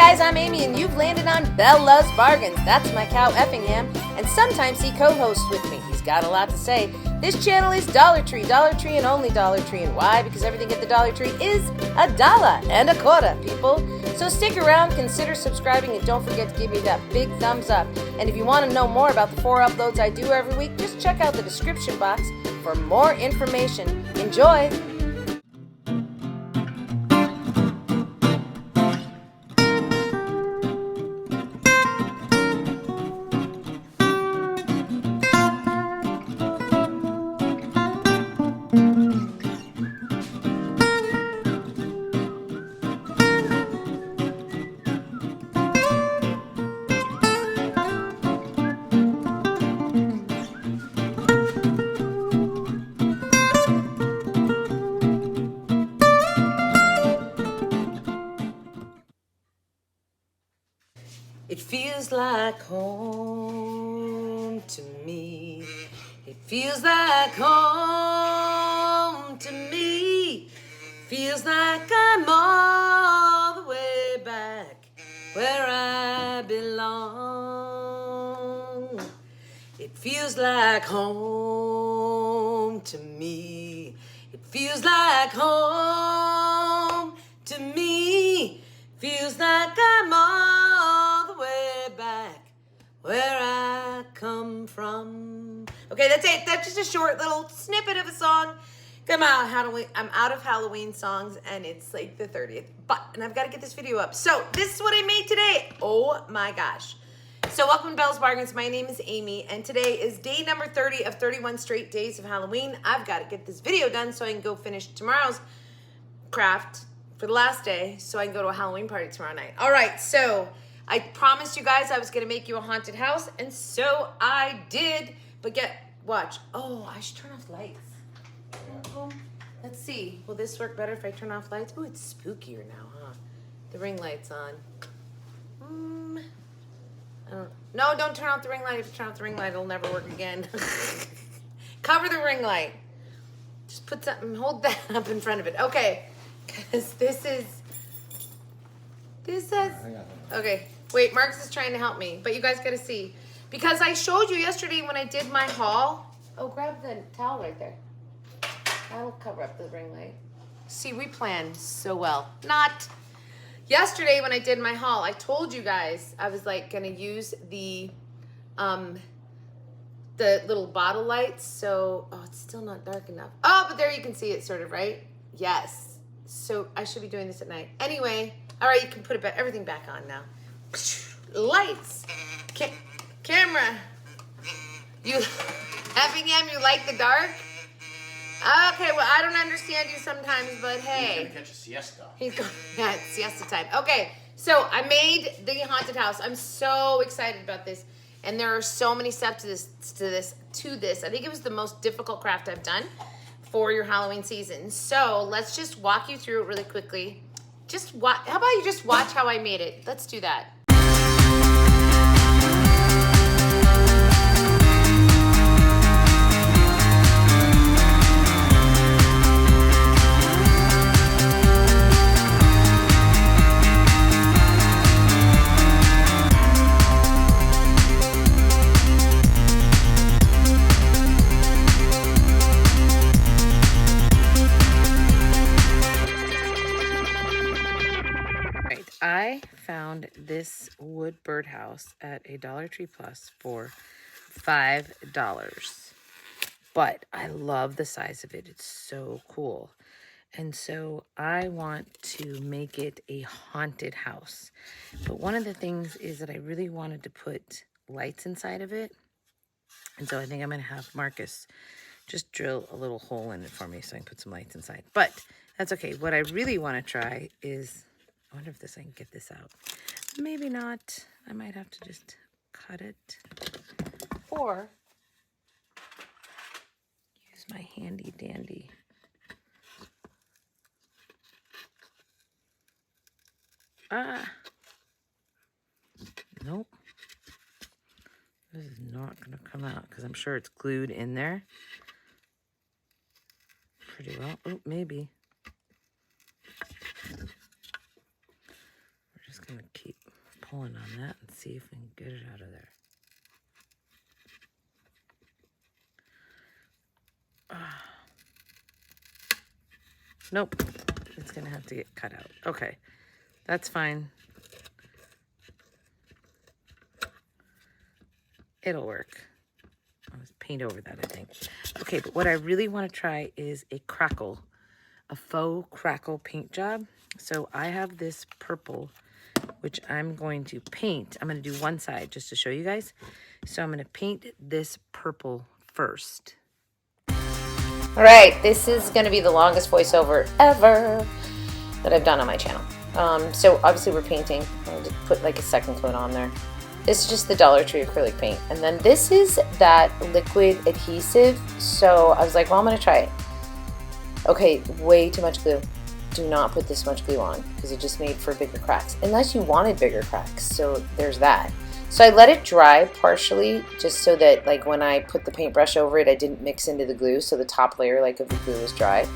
guys, I'm Amy, and you've landed on Belle Loves Bargains. That's my cow Effingham, and sometimes he co-hosts with me. He's got a lot to say. This channel is Dollar Tree, and only Dollar Tree. And why? Because everything at the Dollar Tree is $1.25, people. So stick around, consider subscribing, and don't forget to give me that big thumbs up. And if you want to know more about the 4 uploads I do every week, just check out the description box for more information. Enjoy! It feels like home to me. It feels like home to me. Feels like I'm all the way back where I belong. It feels like home to me. It feels like home to me. Feels like I'm all the way back where I come from. Okay, that's it. That's just a short little snippet of a song. I'm out of Halloween songs, and it's like the 30th. And I've got to get this video up. So this is what I made today. Oh my gosh. So welcome to Belle's Bargains. My name is Amy, and today is day number 30 of 31 straight days of Halloween. I've got to get this video done so I can go finish tomorrow's craft for the last day, so I can go to a Halloween party tomorrow night. All right, so I promised you guys I was going to make you a haunted house, and so I did. But watch. Oh, I should turn off lights. Let's see. Will this work better if I turn off lights? Oh, it's spookier now, huh? The ring light's on. No, don't turn off the ring light. If you turn off the ring light, it'll never work again. Cover the ring light. Just put something, hold that up in front of it. Okay. Because this says, okay, wait, Marcus is trying to help me, but you guys got to see. Because I showed you yesterday when I did my haul. Oh, grab the towel right there. That'll cover up the ring light. See, we planned so well. Not. Yesterday when I did my haul, I told you guys I was like going to use the little bottle lights. So, oh, it's still not dark enough. Oh, but there you can see it sort of, right? Yes. So I should be doing this at night. Anyway, all right, you can put everything back on now. Lights. Camera. You, Effingham, you like the dark? Okay, well, I don't understand you sometimes, but hey. He's gonna catch a siesta. Yeah, it's siesta time. Okay, so I made the haunted house. I'm so excited about this. And there are so many steps to this. I think it was the most difficult craft I've done for your Halloween season. So let's just walk you through it really quickly. How about you just watch how I made it? Let's do that. I found this wood birdhouse at a Dollar Tree Plus for $5. But I love the size of it. It's so cool. And so I want to make it a haunted house. But one of the things is that I really wanted to put lights inside of it. And so I think I'm going to have Marcus just drill a little hole in it for me so I can put some lights inside. But that's okay. What I really want to try is, I wonder if I can get this out. Maybe not. I might have to just cut it. Or use my handy dandy. Nope. This is not going to come out because I'm sure it's glued in there pretty well. Oh, maybe. We're just going to keep pulling on that and see if we can get it out of there. Nope. It's going to have to get cut out. Okay. That's fine. It'll work. I'll just paint over that, I think. Okay, but what I really want to try is a crackle. A faux crackle paint job. So I have this purple, which I'm going to paint. I'm going to do one side just to show you guys. So I'm going to paint this purple first. All right, this is going to be the longest voiceover ever that I've done on my channel. So obviously we're painting. I'll just put like a second coat on there. This is just the Dollar Tree acrylic paint. And then this is that liquid adhesive. So I was like, well, I'm going to try it. Okay, way too much glue. Do not put this much glue on because it just made for bigger cracks. Unless you wanted bigger cracks. So there's that. So I let it dry partially just so that like when I put the paintbrush over it, I didn't mix into the glue. So the top layer like of the glue was dry.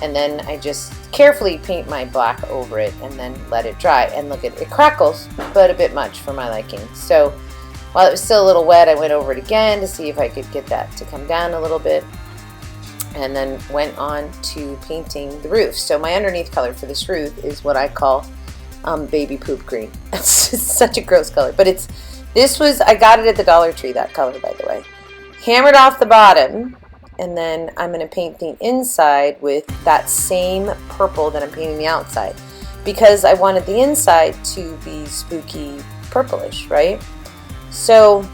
And then I just carefully paint my black over it and then let it dry. And look at it crackles, but a bit much for my liking. So while it was still a little wet, I went over it again to see if I could get that to come down a little bit. And then went on to painting the roof. So my underneath color for this roof is what I call baby poop green. It's just such a gross color, but I got it at the Dollar Tree, that color, by the way. Hammered off the bottom, and then I'm going to paint the inside with that same purple that I'm painting the outside, because I wanted the inside to be spooky purplish, right? So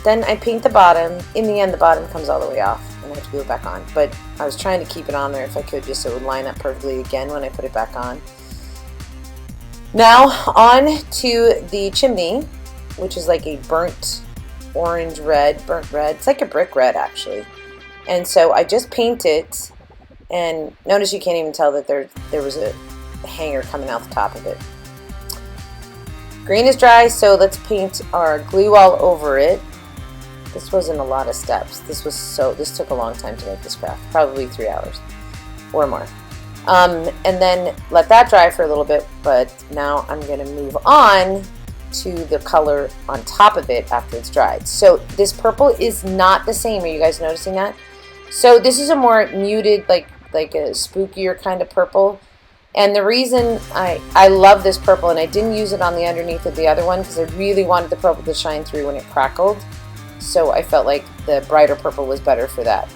then I paint the bottom. In the end, the bottom comes all the way off, and I have to glue it back on, but I was trying to keep it on there if I could, just so it would line up perfectly again when I put it back on. Now on to the chimney, which is like a burnt orange red, burnt red. It's like a brick red actually. And so I just paint it, and notice you can't even tell that there was a hanger coming out the top of it. Green is dry, so let's paint our glue all over it. This wasn't a lot of steps. This took a long time to make this craft, probably 3 hours or more. And then let that dry for a little bit, but now I'm going to move on to the color on top of it after it's dried. So this purple is not the same. Are you guys noticing that? So this is a more muted, like a spookier kind of purple. And the reason I love this purple, and I didn't use it on the underneath of the other one because I really wanted the purple to shine through when it crackled. So I felt like the brighter purple was better for that.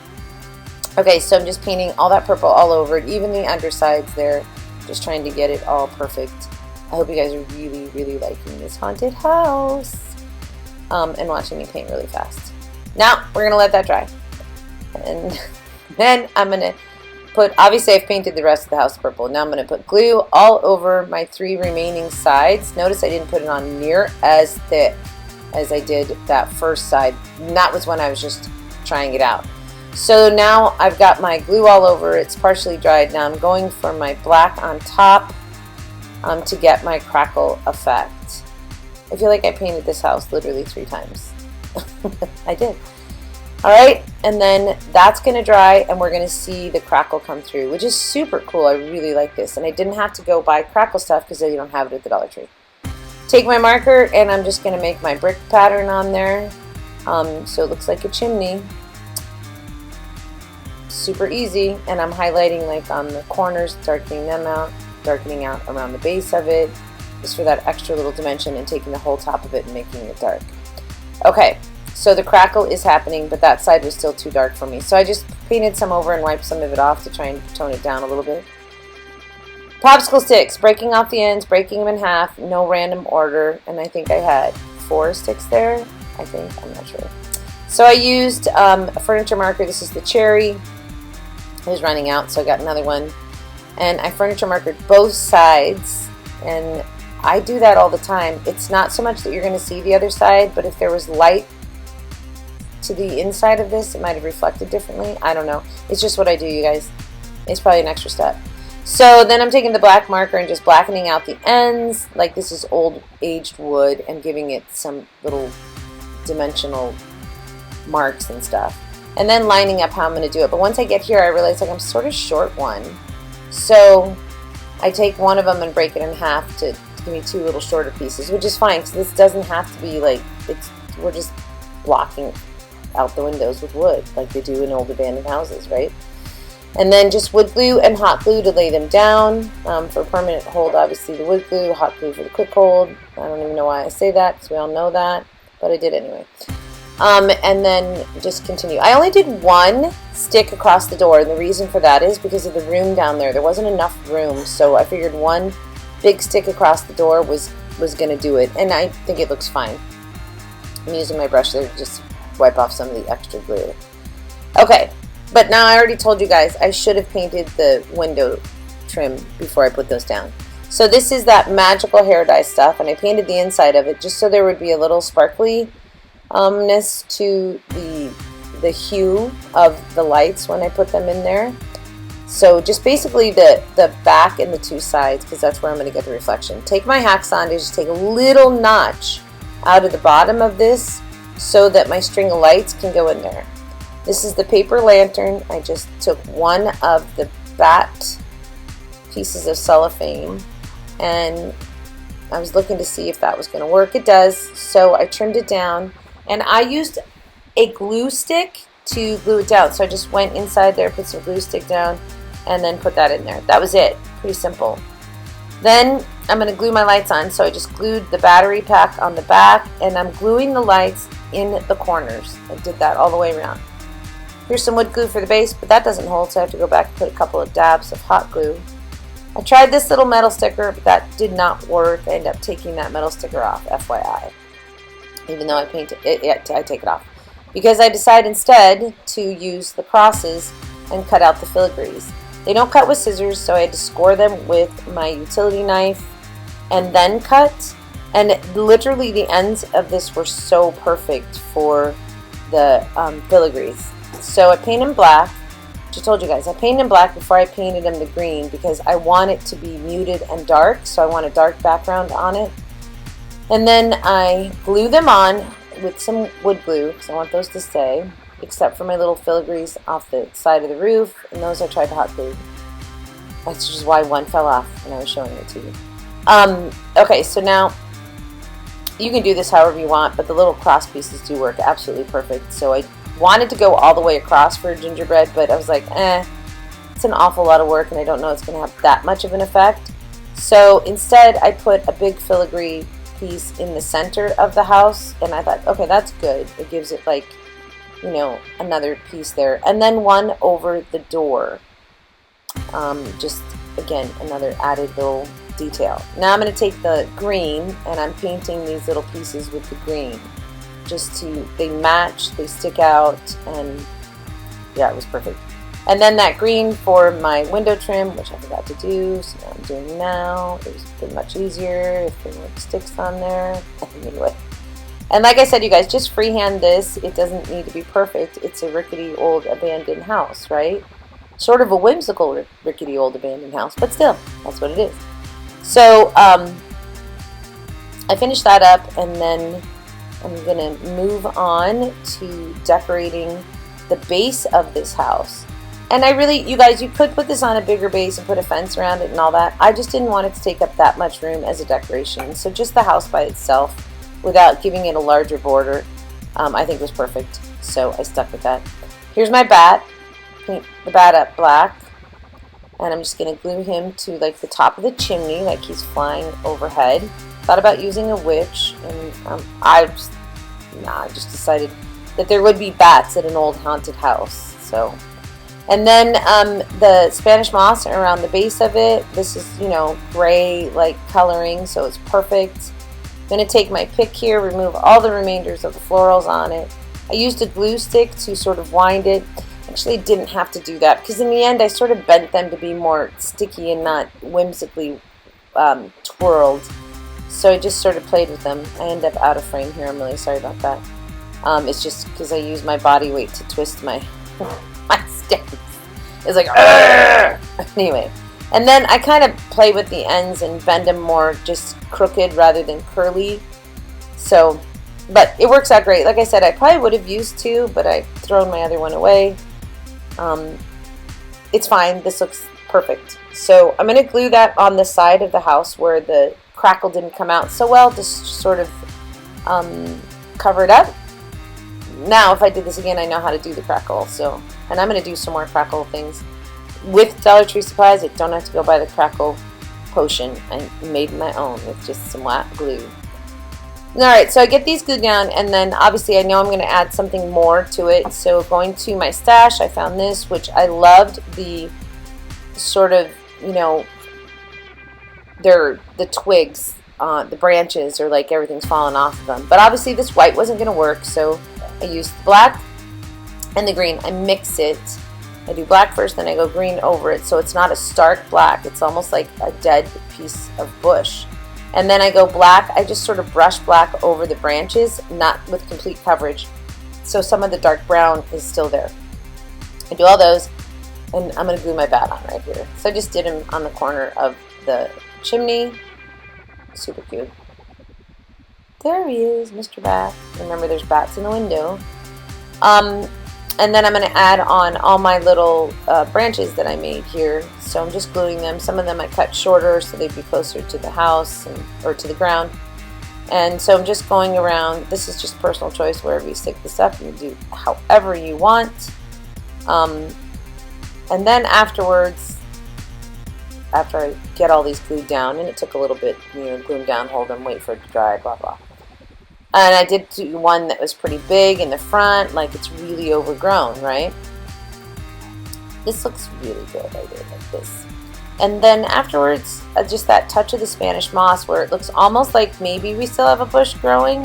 Okay, so I'm just painting all that purple all over it, even the undersides there, just trying to get it all perfect. I hope you guys are really, really liking this haunted house and watching me paint really fast. Now, we're going to let that dry. And then I'm going to put, obviously I've painted the rest of the house purple. Now I'm going to put glue all over my 3 remaining sides. Notice I didn't put it on near as thick as I did that first side. And that was when I was just trying it out. So now I've got my glue all over. It's partially dried. Now I'm going for my black on top to get my crackle effect. I feel like I painted this house literally 3 times. I did. Alright, and then that's going to dry, and we're going to see the crackle come through, which is super cool. I really like this. And I didn't have to go buy crackle stuff because you don't have it at the Dollar Tree. Take my marker, and I'm just going to make my brick pattern on there. So it looks like a chimney. Super easy, and I'm highlighting like on the corners, darkening out around the base of it, just for that extra little dimension, and taking the whole top of it and making it dark. Okay, so the crackle is happening, but that side was still too dark for me, so I just painted some over and wiped some of it off to try and tone it down a little bit. Popsicle sticks, breaking off the ends, breaking them in half, no random order, and I think I had 4 sticks there, I think, I'm not sure. So I used a furniture marker. This is the cherry. It was running out, so I got another one. And I furniture markered both sides, and I do that all the time. It's not so much that you're going to see the other side, but if there was light to the inside of this, it might have reflected differently. I don't know. It's just what I do, you guys. It's probably an extra step. So then I'm taking the black marker and just blackening out the ends, like this is old aged wood, and giving it some little dimensional marks and stuff. And then lining up how I'm going to do it. But once I get here, I realize like I'm sort of short one. So I take one of them and break it in half to to give me 2 little shorter pieces, which is fine because this doesn't have to be like, we're just blocking out the windows with wood like they do in old abandoned houses, right? And then just wood glue and hot glue to lay them down. For permanent hold, obviously the wood glue, hot glue for the quick hold. I don't even know why I say that because we all know that, but I did anyway. And then just continue. I only did 1 stick across the door, and the reason for that is because of the room down there. There wasn't enough room, so I figured 1 big stick across the door was going to do it, and I think it looks fine. I'm using my brush there to just wipe off some of the extra glue. Okay, but now I already told you guys I should have painted the window trim before I put those down. So this is that magical hair dye stuff, and I painted the inside of it just so there would be a little sparkly ness to the hue of the lights when I put them in there. So just basically the back and the 2 sides, because that's where I'm going to get the reflection. Take my hacksaw and just take a little notch out of the bottom of this so that my string of lights can go in there. This is the paper lantern. I just took 1 of the bat pieces of cellophane, and I was looking to see if that was going to work. It does, so I trimmed it down. And I used a glue stick to glue it down. So I just went inside there, put some glue stick down, and then put that in there. That was it. Pretty simple. Then I'm going to glue my lights on. So I just glued the battery pack on the back, and I'm gluing the lights in the corners. I did that all the way around. Here's some wood glue for the base, but that doesn't hold, so I have to go back and put a couple of dabs of hot glue. I tried this little metal sticker, but that did not work. I ended up taking that metal sticker off, FYI. Even though I painted it, I take it off. Because I decided instead to use the crosses and cut out the filigrees. They don't cut with scissors, so I had to score them with my utility knife and then cut. And literally the ends of this were so perfect for the filigrees. So I painted them black, which I told you guys. I painted them black before I painted them the green because I want it to be muted and dark, so I want a dark background on it. And then I glue them on with some wood glue because I want those to stay, except for my little filigrees off the side of the roof, and those I tried to hot glue. That's just why 1 fell off when I was showing it to you. Okay, so now you can do this however you want, but the little cross pieces do work absolutely perfect. So I wanted to go all the way across for gingerbread, but I was like, it's an awful lot of work, and I don't know it's going to have that much of an effect. So instead, I put a big filigree piece in the center of the house, and I thought, okay, that's good. It gives it like, you know, another piece there, and then 1 over the door. Just again, another added little detail. Now I'm going to take the green, and I'm painting these little pieces with the green, just to, they match, they stick out, and yeah, it was perfect. And then that green for my window trim, which I forgot to do, so now I'm doing now. It was been much easier if there weren't sticks on there. Anyway. And like I said, you guys, just freehand this. It doesn't need to be perfect. It's a rickety old abandoned house, right? Sort of a whimsical rickety old abandoned house, but still, that's what it is. So I finished that up, and then I'm going to move on to decorating the base of this house. And I really, you guys, you could put this on a bigger base and put a fence around it and all that. I just didn't want it to take up that much room as a decoration. So just the house by itself, without giving it a larger border, I think was perfect. So I stuck with that. Here's my bat. Paint the bat up black. And I'm just going to glue him to like the top of the chimney, like he's flying overhead. Thought about using a witch, and I just decided that there would be bats at an old haunted house. So. And then the Spanish moss around the base of it. This is, you know, gray like coloring, so it's perfect. I'm going to take my pick here, remove all the remainders of the florals on it. I used a glue stick to sort of wind it. Actually, didn't have to do that because in the end I sort of bent them to be more sticky and not whimsically twirled. So I just sort of played with them. I end up out of frame here. I'm really sorry about that. It's just because I use my body weight to twist my my stems. It's like, anyway. And then I kind of play with the ends and bend them more just crooked rather than curly. So, but it works out great. Like I said, I probably would have used 2, but I've thrown my other one away. It's fine. This looks perfect. So I'm going to glue that on the side of the house where the crackle didn't come out so well, just sort of cover it up. Now, if I did this again, I know how to do the crackle. So, and I'm going to do some more crackle things with Dollar Tree supplies. I don't have to go buy the crackle potion. I made my own with just some black glue. Alright, so I get these glued down, and then obviously I know I'm going to add something more to it. So going to my stash, I found this, which I loved the sort of, you know, the twigs, the branches, or like everything's falling off of them. But obviously this white wasn't going to work, so I used the black and the green. I mix it. I do black first, then I go green over it, so it's not a stark black. It's almost like a dead piece of bush. And then I go black. I just sort of brush black over the branches, not with complete coverage. So some of the dark brown is still there. I do all those, and I'm going to glue my bat on right here. So I just did him on the corner of the chimney. Super cute. There he is, Mr. Bat. Remember, there's bats in the window. And then I'm going to add on all my little branches that I made here. So I'm just gluing them. Some of them I cut shorter so they'd be closer to the house or to the ground. And so I'm just going around. This is just personal choice wherever you stick this up. You do however you want. And then afterwards, after I get all these glued down, and it took a little bit, you know, glue them down, hold them, wait for it to dry, blah, blah. And I did do one that was pretty big in the front, like it's really overgrown, right? This looks really good. I did like this. And then afterwards, just that touch of the Spanish moss where it looks almost like maybe we still have a bush growing.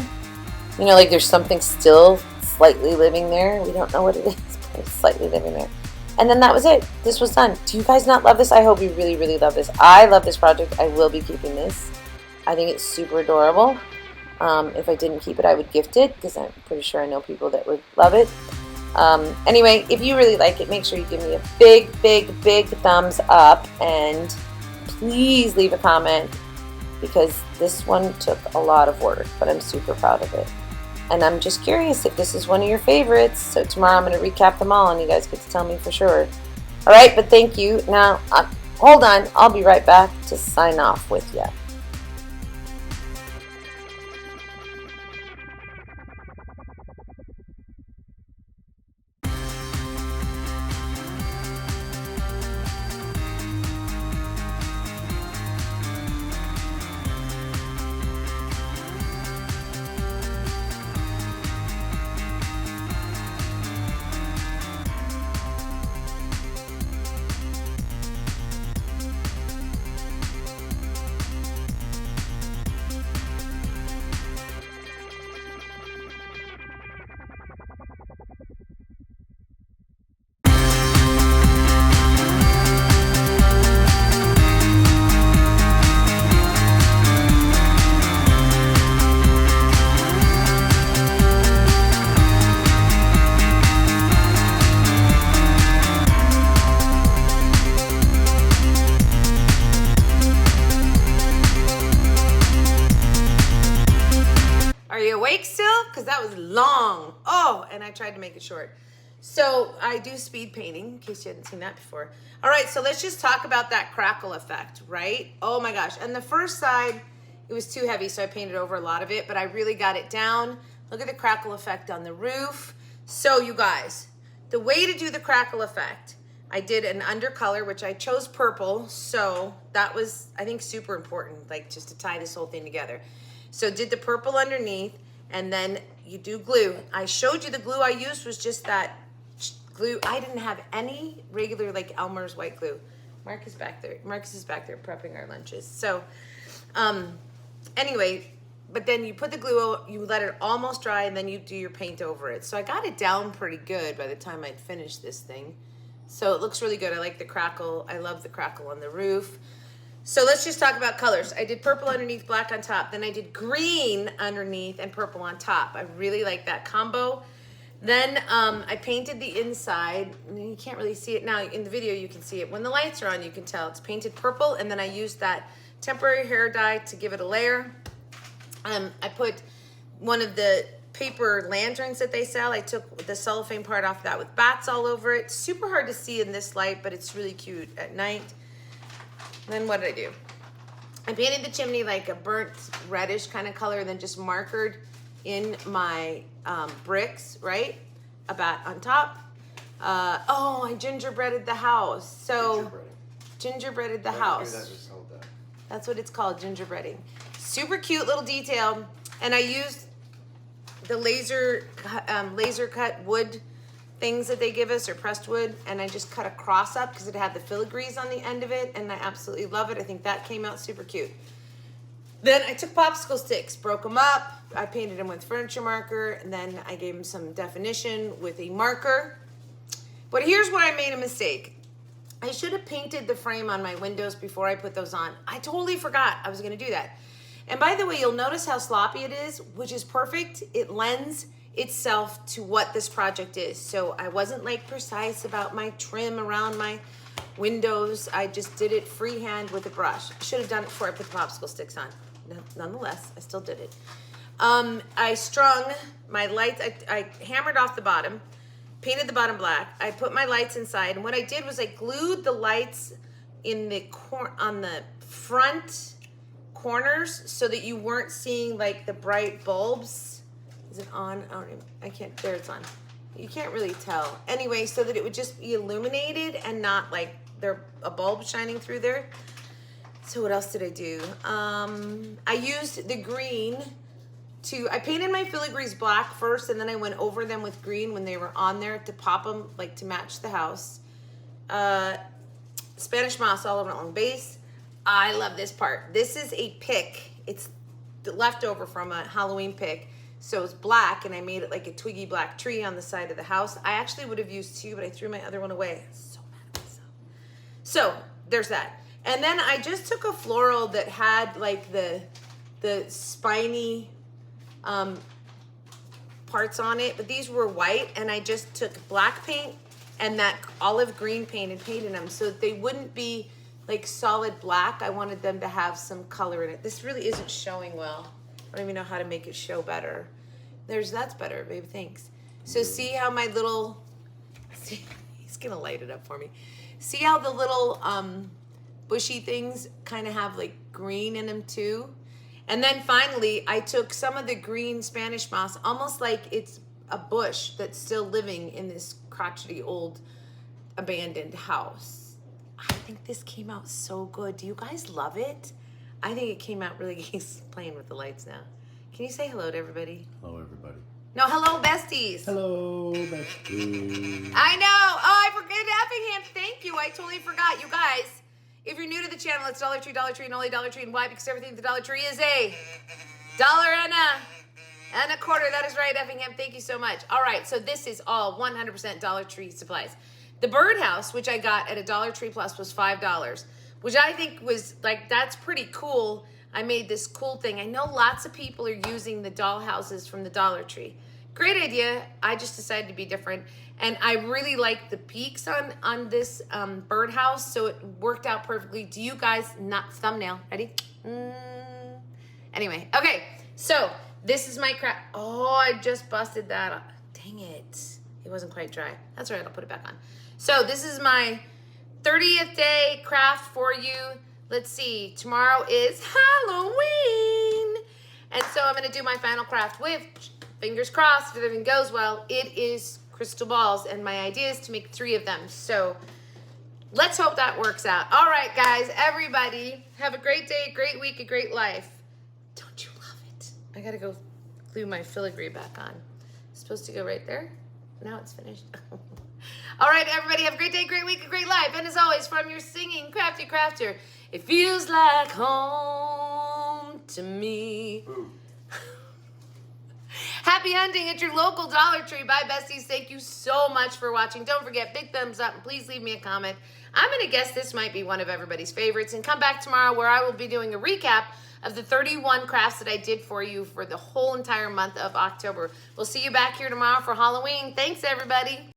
You know, like there's something still slightly living there. We don't know what it is, but it's slightly living there. And then that was it. This was done. Do you guys not love this? I hope you really, really love this. I love this project. I will be keeping this. I think it's super adorable. If I didn't keep it, I would gift it because I'm pretty sure I know people that would love it. Anyway, if you really like it, make sure you give me a big, big, big thumbs up, and please leave a comment because this one took a lot of work, but I'm super proud of it. And I'm just curious if this is one of your favorites. So tomorrow I'm going to recap them all and you guys get to tell me for sure. Alright, but thank you. Now, hold on. I'll be right back to sign off with you. Awake still? Because that was long. Oh, and I tried to make it short. So I do speed painting, in case you hadn't seen that before. All right, so let's just talk about that crackle effect, right? Oh my gosh. And the first side, it was too heavy, so I painted over a lot of it, but I really got it down. Look at the crackle effect on the roof. So you guys, the way to do the crackle effect, I did an undercolor, which I chose purple. So that was, I think, super important, like just to tie this whole thing together. So did the purple underneath, and then you do glue. I showed you the glue I used was just that glue. I didn't have any regular like Elmer's white glue. Marcus is back there. Marcus is back there prepping our lunches. So anyway, but then you put the glue, you let it almost dry, and then you do your paint over it. So I got it down pretty good by the time I'd finished this thing. So it looks really good. I like the crackle. I love the crackle on the roof. So let's just talk about colors. I did purple underneath, black on top. Then I did green underneath and purple on top. I really like that combo. Then I painted the inside. You can't really see it now. In the video, you can see it. When the lights are on, you can tell. It's painted purple, and then I used that temporary hair dye to give it a layer. I put one of the paper lanterns that they sell. I took the cellophane part off that with bats all over it. Super hard to see in this light, but it's really cute at night. Then what did I do? I painted the chimney like a burnt reddish kind of color, and then just markered in my bricks, right? About on top. Oh, I gingerbreaded the house. So gingerbreaded the house. That's what it's called, gingerbreading. Super cute little detail. And I used the laser cut wood things that they give us, or pressed wood, and I just cut a cross up because it had the filigrees on the end of it, and I absolutely love it. I think that came out super cute. Then I took popsicle sticks, broke them up, I painted them with furniture marker, and then I gave them some definition with a marker. But here's where I made a mistake. I should have painted the frame on my windows before I put those on. I totally forgot I was gonna do that. And by the way, you'll notice how sloppy it is, which is perfect. It lends itself to what this project is. So I wasn't like precise about my trim around my windows. I just did it freehand with a brush. I should have done it before I put the popsicle sticks on. Nonetheless, I still did it. I strung my lights. I hammered off the bottom, painted the bottom black. I put my lights inside, and what I did was I glued the lights in the on the front corners so that you weren't seeing like the bright bulbs. Is it on? I can't, there it's on. You can't really tell. Anyway, so that it would just be illuminated and not like there's a bulb shining through there. So what else did I do? I used the green I painted my filigrees black first, and then I went over them with green when they were on there to pop them, like to match the house. Spanish moss all over along the base. I love this part. This is a pick. It's the leftover from a Halloween pick. So it's black, and I made it like a twiggy black tree on the side of the house. I actually would have used two, but I threw my other one away. I'm so mad at myself. So there's that. And then I just took a floral that had like the spiny parts on it, but these were white, and I just took black paint and that olive green paint and painted them so that they wouldn't be like solid black. I wanted them to have some color in it. This really isn't showing well. I don't even know how to make it show better. That's better, babe, thanks. So see how my little, he's gonna light it up for me. See how the little bushy things kind of have like green in them too? And then finally, I took some of the green Spanish moss, almost like it's a bush that's still living in this crotchety old abandoned house. I think this came out so good. Do you guys love it? I think it came out really, he's playing with the lights now. Can you say hello to everybody? Hello, everybody. No, hello, besties. Hello, besties. I know. Oh, I forget Effingham. Thank you. I totally forgot. You guys, if you're new to the channel, it's Dollar Tree, and only Dollar Tree. And why? Because everything at the Dollar Tree is $1 and a quarter. That is right, Effingham. Thank you so much. All right, so this is all 100% Dollar Tree supplies. The birdhouse, which I got at a Dollar Tree Plus, was $5. Which I think was like, that's pretty cool. I made this cool thing. I know lots of people are using the doll houses from the Dollar Tree. Great idea. I just decided to be different. And I really like the peaks on this birdhouse, so it worked out perfectly. Do you guys, not thumbnail, ready? Anyway, okay, so this is my craft. Oh, I just busted that up. Dang it. It wasn't quite dry. That's all right, I'll put it back on. So this is my 30th day craft for you. Let's see, tomorrow is Halloween. And so I'm gonna do my final craft with, fingers crossed, if everything goes well, it is crystal balls, and my idea is to make 3 of them. So let's hope that works out. All right, guys, everybody, have a great day, a great week, a great life. Don't you love it? I gotta go glue my filigree back on. It's supposed to go right there. Now it's finished. All right, everybody, have a great day, great week, a great life. And as always, from your singing crafty crafter, it feels like home to me. Happy hunting at your local Dollar Tree. Bye, besties. Thank you so much for watching. Don't forget, big thumbs up, and please leave me a comment. I'm going to guess this might be one of everybody's favorites. And come back tomorrow where I will be doing a recap of the 31 crafts that I did for you for the whole entire month of October. We'll see you back here tomorrow for Halloween. Thanks, everybody.